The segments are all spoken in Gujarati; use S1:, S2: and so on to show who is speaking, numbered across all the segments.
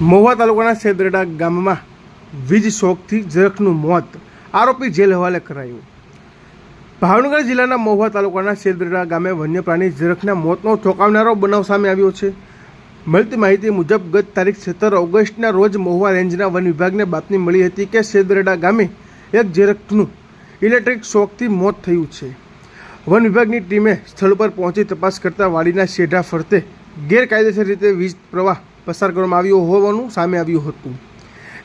S1: મહુવા તાલુકાના સેદરડા ગામમાં વીજ શોકથી ઝરખનું મોત, આરોપી જેલ હવાલે કરાયું। ભાવનગર જિલ્લાના મહુવા તાલુકાના સેદરડા ગામે વન્ય પ્રાણી ઝરખના મોતનો ચોંકાવનારો બનાવ સામે આવ્યો છે। મળતી માહિતી મુજબ ગત તારીખ 17 ઓગસ્ટના રોજ મહુવા રેન્જના વન વિભાગને બાતમી મળી હતી કે સેદરડા ગામે એક ઝરખનું ઇલેક્ટ્રિક શોકથી મોત થયું છે। વન વિભાગની ટીમે સ્થળ પર પહોંચી તપાસ કરતા વાડીના શેઢા ફરતે ગેરકાયદેસર રીતે વીજ પ્રવાહ પસાર કરવામાં આવ્યો હોવાનું સામે આવ્યું હતું,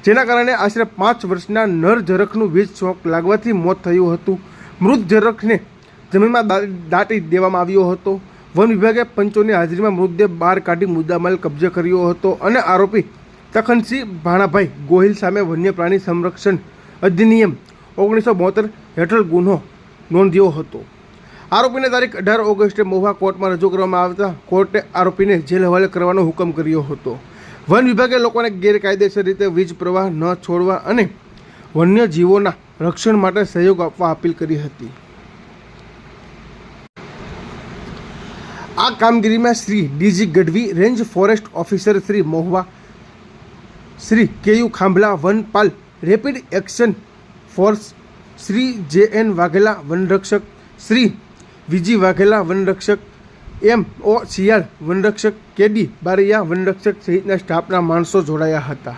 S1: જેના કારણે આશરે 5 વર્ષના નર ઝરખનું વીજ શોક લાગવાથી મોત થયું હતું। મૃત ઝરખને જમીનમાં દાટી દેવામાં આવ્યો હતો। વન વિભાગે પંચોની હાજરીમાં મૃતદેહ બહાર કાઢી મુદ્દામાલ કબજે કર્યો હતો અને આરોપી તખનસિંહ ભાણાભાઈ ગોહિલ સામે વન્ય પ્રાણી સંરક્ષણ અધિનિયમ 1972 હેઠળ ગુનો નોંધ્યો હતો। આરોપીને તારીખ 18 ઓગસ્ટે મહુવા કોર્ટમાં રજૂ કરવામાં આવતા કોર્ટે આરોપીને જેલ હવાલે કરવાનો હુકમ કર્યો હતો। વન વિભાગે લોકોને ગેરકાયદેસર રીતે વીજ પ્રવાહ ન છોડવા અને વન્ય જીવોના રક્ષણ માટે સહયોગ આપવા અપીલ કરી હતી। આ કામગીરીમાં Shri DG Gadhvi, range forest officer Shri Mahuva, Shri KU Khambhala વનપાલ rapid action force, Shri JN Vaghela વનરક્ષક, શ્રી વિજી વાઘેલા વનરક્ષક, MO શિયાળ વનરક્ષક, KD બારૈયા વનરક્ષક સહિતના સ્ટાફના માણસો જોડાયા હતા।